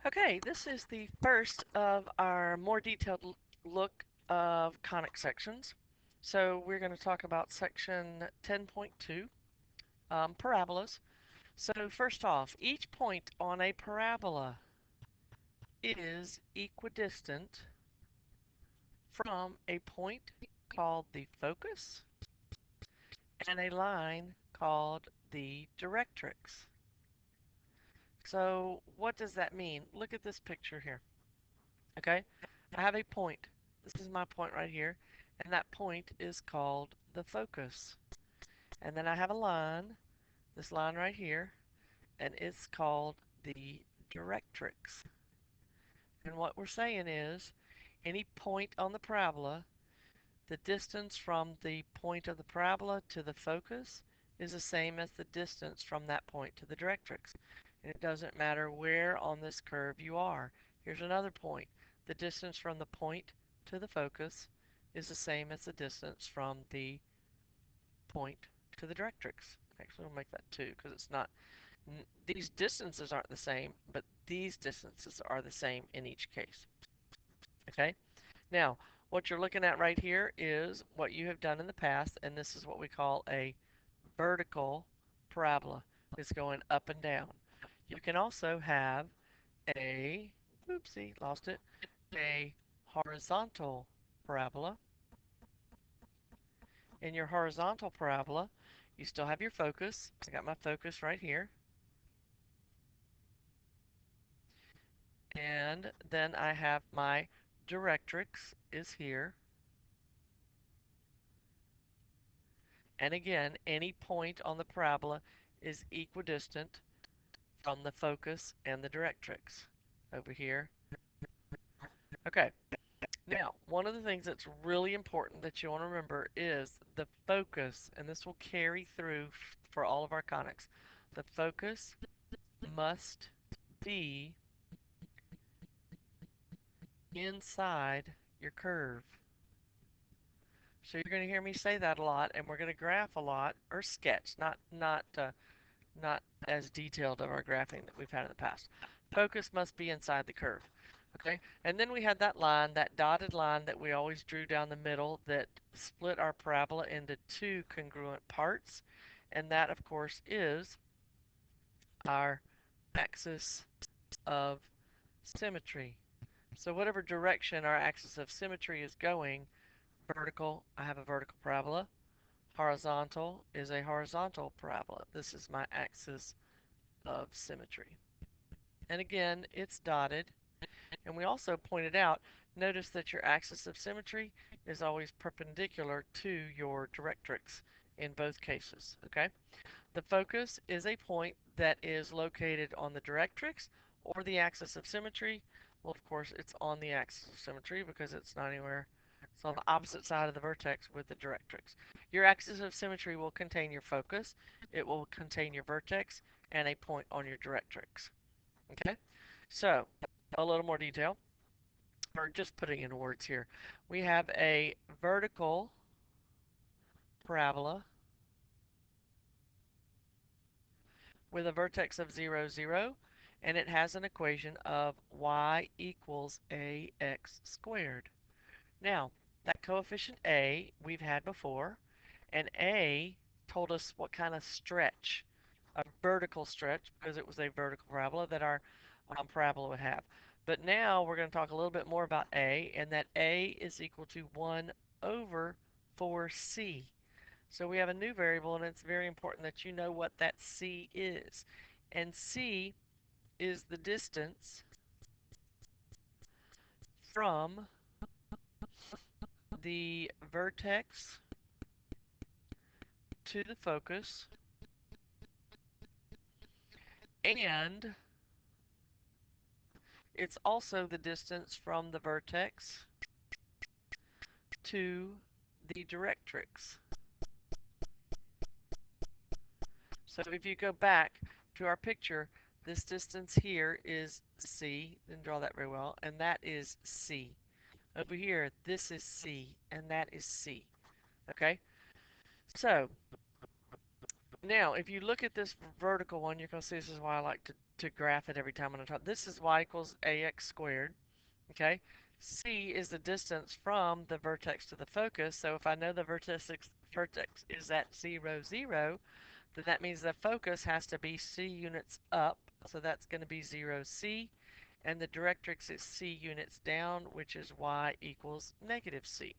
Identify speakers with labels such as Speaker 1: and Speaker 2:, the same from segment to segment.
Speaker 1: Okay, this is the first of our more detailed look of conic sections. So we're going to talk about section 10.2, parabolas. So first off, each point on a parabola is equidistant from a point called the focus and a line called the directrix. So what does that mean? Look at this picture here. Okay, I have a point. This is my point right here, and that point is called the focus. And then I have a line, this line right here, and it's called the directrix. And what we're saying is, any point on the parabola, the distance from the point of the parabola to the focus is the same as the distance from that point to the directrix. And it doesn't matter where on this curve you are. Here's another point. The distance from the point to the focus is the same as the distance from the point to the directrix. Actually, we'll make that 2 because it's not, these distances aren't the same, but these distances are the same in each case. Okay? Now, what you're looking at right here is what you have done in the past, and this is what we call a vertical parabola. It's going up and down. You can also have a, oopsie, lost it, a horizontal parabola. In your horizontal parabola, you still have your focus. I got my focus right here. And then I have my directrix is here. And again, any point on the parabola is equidistant from the focus and the directrix over here. Okay, now one of the things that's really important that you want to remember is the focus, and this will carry through for all of our conics. The focus must be inside your curve. So you're going to hear me say that a lot, and we're going to graph a lot, or sketch, not as detailed of our graphing that we've had in the past. Focus must be inside the curve. Okay, and then we had that line, that dotted line that we always drew down the middle that split our parabola into two congruent parts, and that of course is our axis of symmetry. So whatever direction our axis of symmetry is going, vertical, I have a vertical parabola. Horizontal is a horizontal parabola. This is my axis of symmetry. And again, it's dotted. And we also pointed out, notice that your axis of symmetry is always perpendicular to your directrix in both cases. Okay? The focus is a point that is located on the directrix or the axis of symmetry. Well, of course, it's on the axis of symmetry because it's not anywhere. It's on the opposite side of the vertex with the directrix. Your axis of symmetry will contain your focus. It will contain your vertex and a point on your directrix. Okay? So, a little more detail, or just putting in words here. We have a vertical parabola with a vertex of 0, 0, and it has an equation of y equals ax squared. Now, that coefficient a we've had before, and a told us what kind of stretch, a vertical stretch, because it was a vertical parabola that our parabola would have. But now we're going to talk a little bit more about a, and that a is equal to 1 over 4c. So we have a new variable, and it's very important that you know what that c is. And c is the distance from the vertex to the focus, and it's also the distance from the vertex to the directrix. So if you go back to our picture, this distance here is c, didn't draw that very well, and that is c. Over here, this is c, and that is c. Okay? So now, if you look at this vertical one, you're going to see this is why I like to to graph it every time on the top. This is y equals ax squared. Okay, c is the distance from the vertex to the focus. So if I know the vertex is at 0, 0, then that means the focus has to be c units up. So that's going to be 0, c. And the directrix is c units down, which is y equals negative c.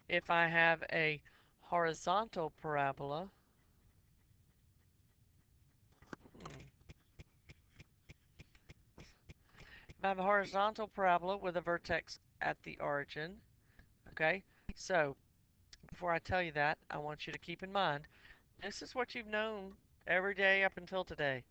Speaker 1: If I have a horizontal parabola, if I have a horizontal parabola with a vertex at the origin, okay, so before I tell you that, I want you to keep in mind, this is what you've known every day up until today.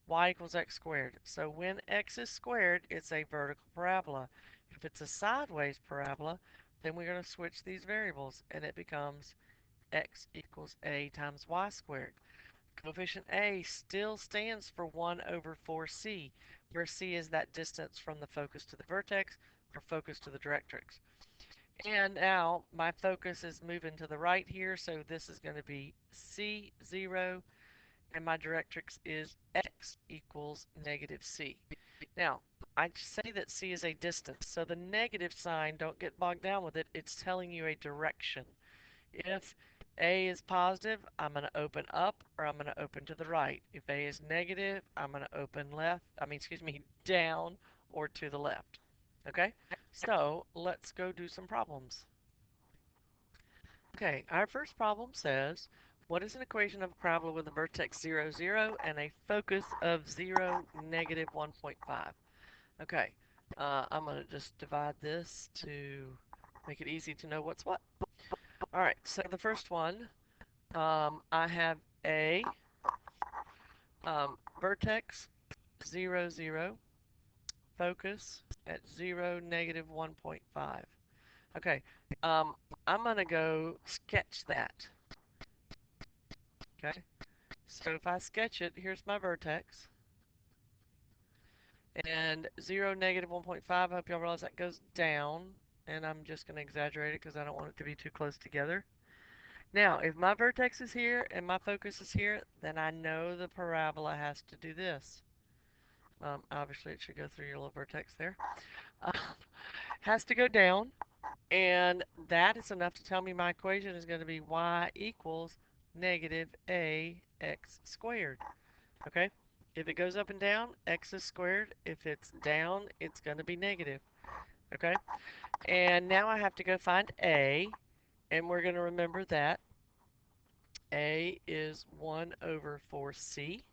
Speaker 1: Y equals x squared. So when x is squared, it's a vertical parabola. If it's a sideways parabola, then we're going to switch these variables, and it becomes x equals a times y squared. Coefficient a still stands for 1 over 4c, where c is that distance from the focus to the vertex, or focus to the directrix. And now my focus is moving to the right here, so this is going to be c, 0, and my directrix is x equals negative c. Now, I say that c is a distance, so the negative sign, don't get bogged down with it, it's telling you a direction. If a is positive, I'm going to open up or I'm going to open to the right. If a is negative, I'm going to open down or to the left. Okay, so let's go do some problems. Okay, our first problem says, what is an equation of a parabola with a vertex 0, 0 and a focus of 0, negative 1.5? Okay, I'm going to just divide this to make it easy to know what's what. All right, so the first one, I have a vertex 0, 0, focus at 0, negative 1.5. Okay, um, I'm going to go sketch that. Okay, so if I sketch it, here's my vertex. And 0, negative 1.5, I hope y'all realize that goes down. And I'm just going to exaggerate it because I don't want it to be too close together. Now, if my vertex is here and my focus is here, then I know the parabola has to do this. Obviously, it should go through your little vertex there. Uh, has to go down, and that is enough to tell me my equation is going to be y equals negative ax squared. Okay? If it goes up and down, x is squared. If it's down, it's going to be negative. Okay? And now I have to go find a, and we're going to remember that a is 1 over 4c,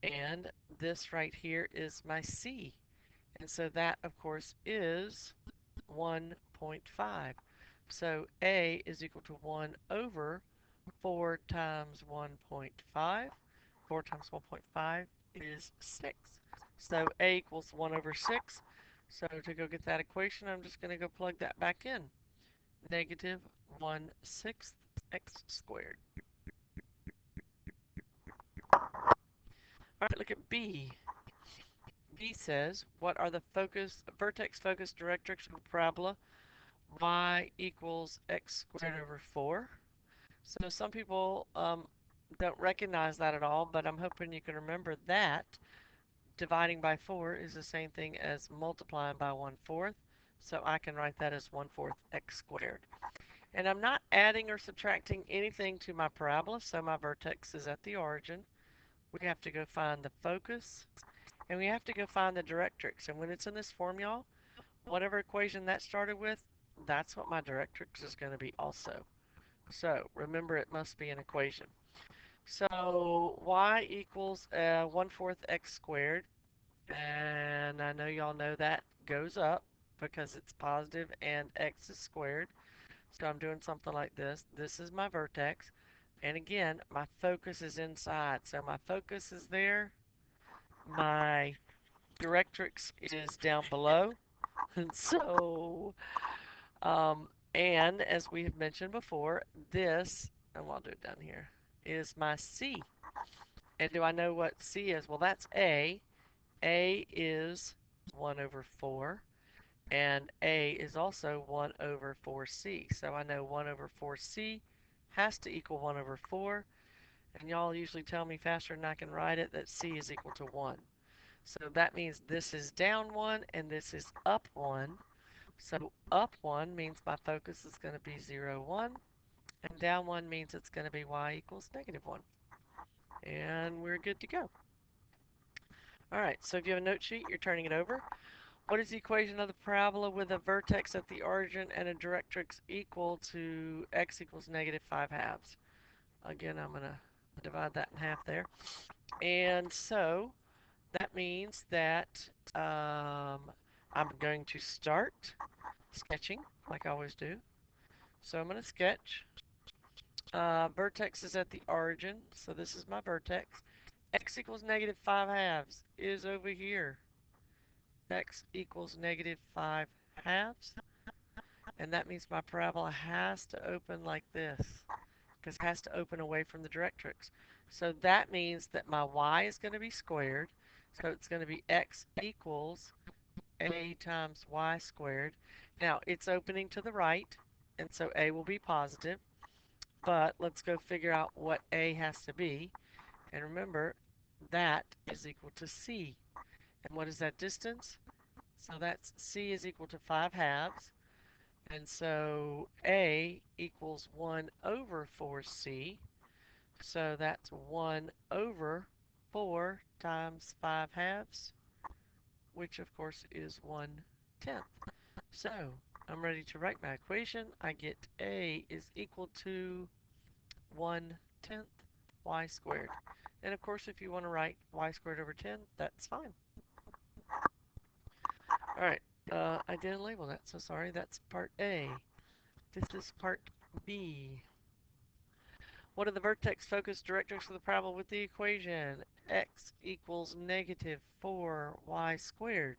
Speaker 1: and this right here is my c. And so that, of course, is 1.5. So a is equal to 1 over 4 times 1.5. 4 times 1.5 is 6. So a equals 1 over 6. So to go get that equation, I'm just going to go plug that back in. Negative 1/6 x squared. All right, look at B. B says, what are the vertex focus directrix of a parabola? Y equals x squared over 4. So some people don't recognize that at all, but I'm hoping you can remember that dividing by 4 is the same thing as multiplying by 1/4. So I can write that as 1/4 x squared. And I'm not adding or subtracting anything to my parabola, so my vertex is at the origin. We have to go find the focus, and we have to go find the directrix. And when it's in this form, y'all, whatever equation that started with, that's what my directrix is going to be also. So remember, it must be an equation. So y equals 1/4 x squared, and I know y'all know that goes up because it's positive and x is squared. So I'm doing something like this. This is my vertex, and again, my focus is inside. So my focus is there. My directrix is down below. And so, and as we have mentioned before, this, and I'll do it down here, is my C. And do I know what C is? Well, that's A. A is 1 over 4. And A is also 1 over 4C. So I know 1 over 4C has to equal 1 over 4. And y'all usually tell me faster than I can write it that c is equal to 1. So that means this is down 1 and this is up 1. So up 1 means my focus is going to be 0, 1. And down 1 means it's going to be y equals negative 1. And we're good to go. All right, so if you have a note sheet, you're turning it over. What is the equation of the parabola with a vertex at the origin and a directrix equal to x equals negative 5 halves? Again, I'm going to divide that in half there. And so that means that I'm going to start sketching like I always do. So I'm going to sketch. Vertex is at the origin, so this is my vertex. X equals negative 5 halves is over here. X equals negative 5 halves. And that means my parabola has to open like this because it has to open away from the directrix. So that means that my y is going to be squared. So it's going to be x equals a times y squared. Now it's opening to the right, and so a will be positive. But let's go figure out what a has to be. And remember, that is equal to c. And what is that distance? So that's c is equal to 5 halves. And so a equals 1 over 4c. So that's 1 over 4 times 5 halves, which of course is 1/10. So I'm ready to write my equation. I get a is equal to 1/10 y squared. And of course, if you want to write y squared over 10, that's fine. All right, I didn't label that, so sorry. That's part A. This is part B. What are the vertex focus directrix of the parabola with the equation x equals negative 4y squared?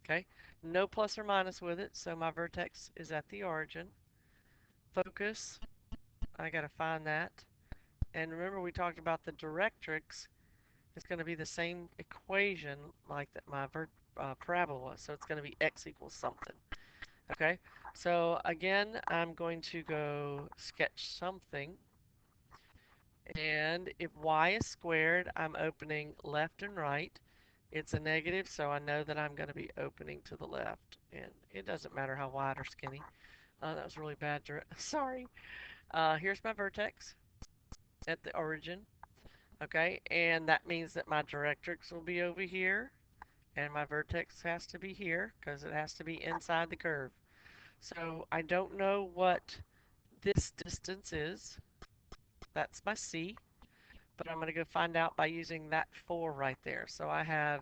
Speaker 1: Okay, no plus or minus with it, so my vertex is at the origin. Focus, I got to find that. And remember we talked about the directrix. It's going to be the same equation like that my parabola was, so it's going to be x equals something. Okay, so again, I'm going to go sketch something. And if y is squared, I'm opening left and right. It's a negative, so I know that I'm going to be opening to the left. And it doesn't matter how wide or skinny. That was really bad. Sorry. Here's my vertex at the origin. Okay, and that means that my directrix will be over here. And my vertex has to be here because it has to be inside the curve. So I don't know what this distance is. That's my c. But I'm going to go find out by using that 4 right there. So I have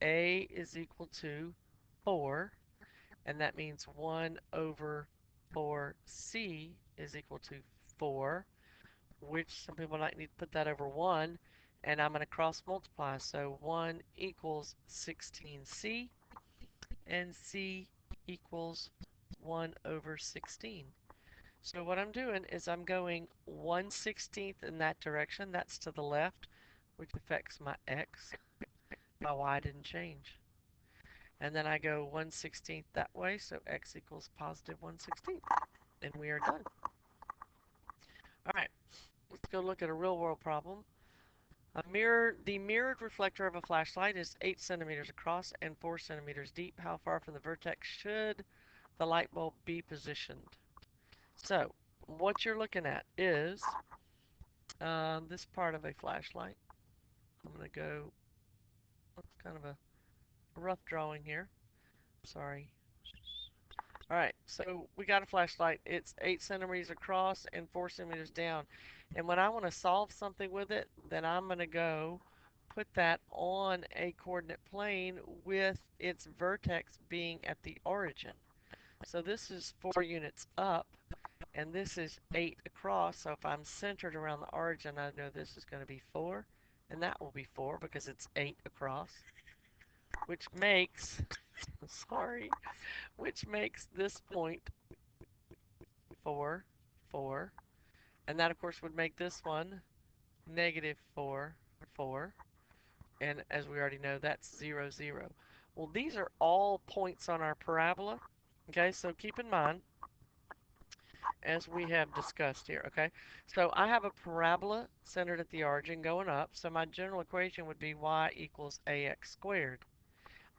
Speaker 1: a is equal to 4, and that means 1 over 4c is equal to 4, which some people might need to put that over 1, and I'm going to cross multiply. So 1 equals 16c, and c equals 1 over 16. So what I'm doing is I'm going 1/16 in that direction. That's to the left, which affects my x. My y didn't change. And then I go 1/16 that way, so x equals positive 1/16. And we are done. All right, let's go look at a real world problem. The mirrored reflector of a flashlight is 8 centimeters across and 4 centimeters deep. How far from the vertex should the light bulb be positioned? So what you're looking at is this part of a flashlight. I'm going to go, it's kind of a rough drawing here. Sorry. All right, so we got a flashlight. It's 8 centimeters across and 4 centimeters down. And when I want to solve something with it, then I'm going to go put that on a coordinate plane with its vertex being at the origin. So this is 4 units up, and this is 8 across. So if I'm centered around the origin, I know this is going to be 4, and that will be 4 because it's 8 across, which makes, sorry, which makes this point 4, 4. And that, of course, would make this one negative 4, 4. And as we already know, that's 0, 0. Well, these are all points on our parabola. Okay, so keep in mind, as we have discussed here, okay? So I have a parabola centered at the origin going up, so my general equation would be y equals ax squared.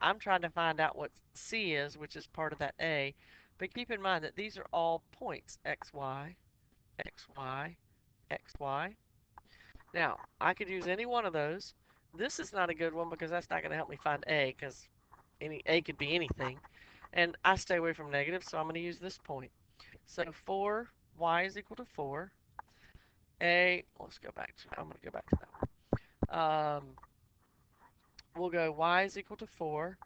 Speaker 1: I'm trying to find out what c is, which is part of that a, but keep in mind that these are all points, xy, xy, xy. Now, I could use any one of those. This is not a good one because that's not going to help me find a, because any a could be anything. And I stay away from negative, so I'm going to use this point. So 4y is equal to 4. Let's go back to, I'm going to go back to that one. We'll go y is equal to 4.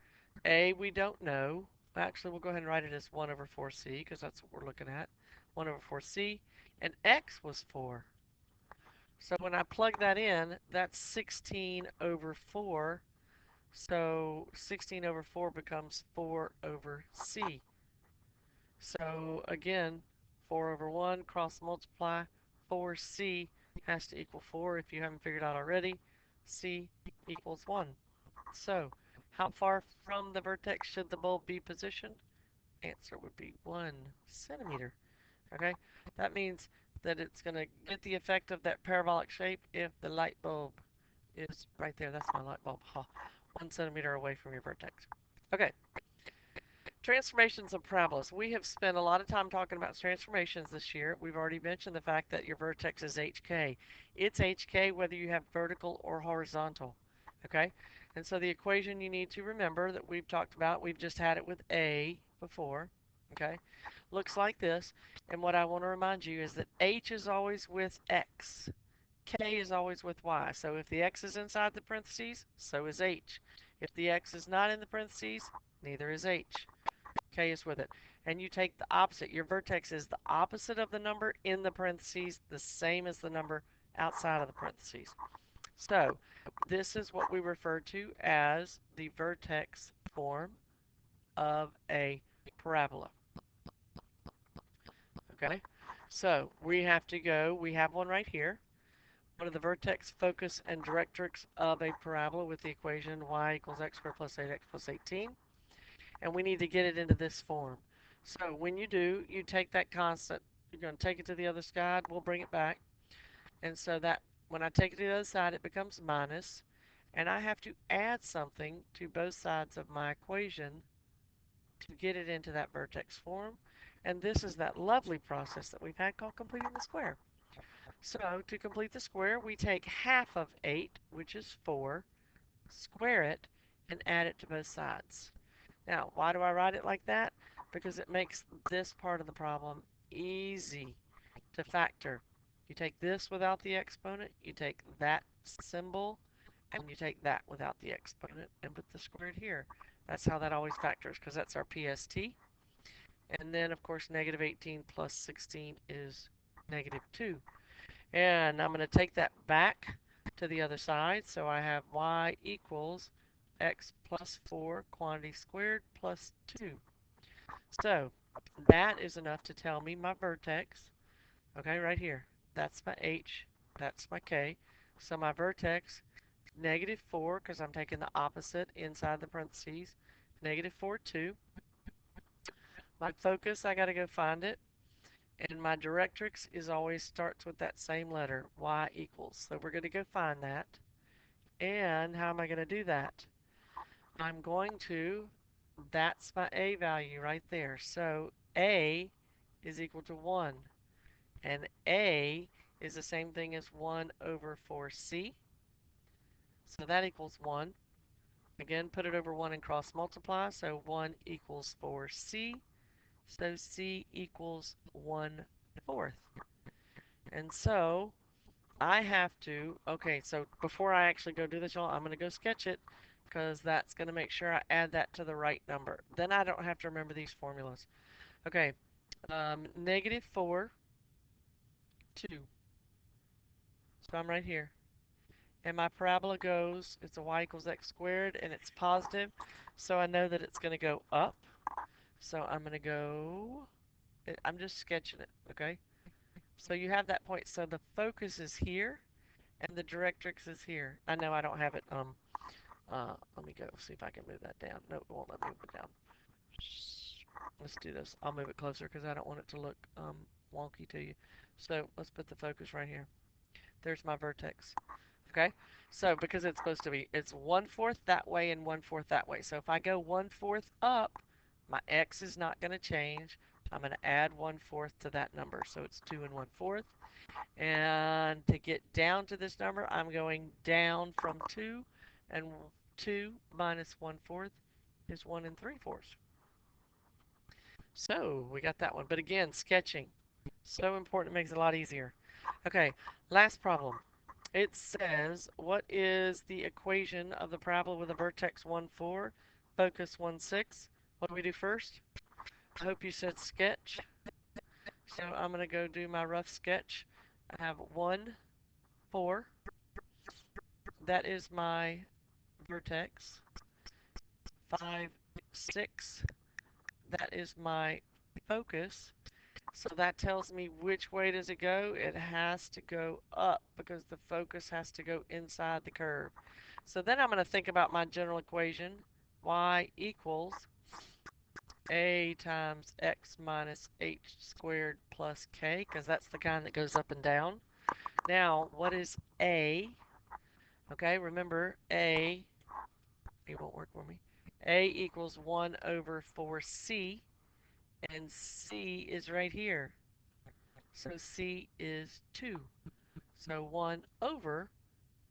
Speaker 1: A we don't know. Actually, we'll go ahead and write it as 1 over 4c because that's what we're looking at. 1 over 4c. And x was 4. So when I plug that in, that's 16 over 4. So 16 over 4 becomes 4 over c. So again, 4 over 1, cross multiply, 4c has to equal 4 if you haven't figured out already. C equals 1. So how far from the vertex should the bulb be positioned? Answer would be 1 centimeter. Okay, that means that it's going to get the effect of that parabolic shape if the light bulb is right there. That's my light bulb. 1 centimeter away from your vertex. Okay, transformations of parabolas. We have spent a lot of time talking about transformations this year. We've already mentioned the fact that your vertex is HK. It's HK whether you have vertical or horizontal. Okay, and so the equation you need to remember that we've talked about, we've just had it with A before. Okay, looks like this. And what I want to remind you is that H is always with X. K is always with Y. So if the X is inside the parentheses, so is H. If the X is not in the parentheses, neither is H. K is with it. And you take the opposite. Your vertex is the opposite of the number in the parentheses, the same as the number outside of the parentheses. So this is what we refer to as the vertex form of a parabola. Okay, so we have to go, we have one right here. What are the vertex, focus, and directrix of a parabola with the equation y equals x squared plus 8x plus 18? And we need to get it into this form. So when you do, you take that constant, you're going to take it to the other side, we'll bring it back. And so that when I take it to the other side, it becomes minus. And I have to add something to both sides of my equation to get it into that vertex form. And this is that lovely process that we've had called completing the square. So to complete the square, we take half of 8, which is 4, square it, and add it to both sides. Now, why do I write it like that? Because it makes this part of the problem easy to factor. You take this without the exponent, you take that symbol, and you take that without the exponent and put the squared here. That's how that always factors, because that's our PST. And then, of course, negative 18 plus 16 is negative 2. And I'm going to take that back to the other side. So I have y equals x plus 4 quantity squared plus 2. So that is enough to tell me my vertex. Okay, right here. That's my h. That's my k. So my vertex, negative 4, because I'm taking the opposite inside the parentheses. Negative 4, 2. My focus, I got to go find it. And my directrix is always starts with that same letter, y equals. So we're going to go find that. And how am I going to do that? I'm going to, that's my a value right there. So a is equal to 1. And a is the same thing as 1 over 4c. So that equals 1. Again, put it over 1 and cross multiply. So 1 equals 4c. So c equals 1/4. And so I have to, okay, so before I actually go do this, y'all, I'm going to go sketch it because that's going to make sure I add that to the right number. Then I don't have to remember these formulas. Okay, negative 4, 2. So I'm right here. And my parabola goes, it's a y equals x squared, and it's positive. So I know that it's going to go up. So I'm going to go, I'm just sketching it, okay? So you have that point. So the focus is here, and the directrix is here. I know I don't have it, let me go see if I can move that down. No, it won't let me move it down. Let's do this. I'll move it closer because I don't want it to look wonky to you. So let's put the focus right here. There's my vertex. Okay? So because it's supposed to be, it's 1/4 that way and 1/4 that way. So if I go 1/4 up, my x is not going to change. I'm going to add 1/4 to that number. So it's 2 and 1/4. And to get down to this number, I'm going down from 2. And 2 minus 1/4 is 1 and 3/4. So we got that one. But again, sketching. So important, it makes it a lot easier. Okay, last problem. It says, what is the equation of the parabola with a vertex 1, 4, focus 1, 6? What do we do first? I hope you said sketch. So I'm going to go do my rough sketch. I have 1, 4. That is my vertex. 5, 6. That is my focus. So that tells me which way does it go? It has to go up because the focus has to go inside the curve. So then I'm going to think about my general equation. Y equals a times x minus h squared plus k, because that's the kind that goes up and down. Now, what is a? Okay, remember a, it won't work for me. A equals 1 over 4c, and c is right here. So c is 2. So 1 over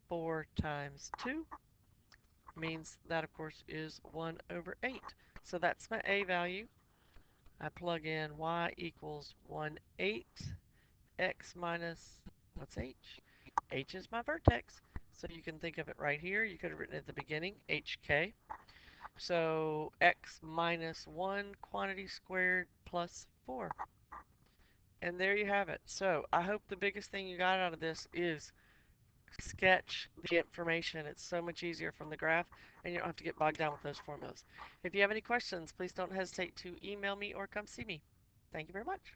Speaker 1: 4 times 2 means that, of course, is 1 over 8. So that's my a value. I plug in y equals 1 8 x minus, what's h? H is my vertex. So you can think of it right here. You could have written it at the beginning, hk. So x minus 1 quantity squared plus 4. And there you have it. So I hope the biggest thing you got out of this is sketch the information. It's so much easier from the graph, and you don't have to get bogged down with those formulas. If you have any questions, please don't hesitate to email me or come see me. Thank you very much.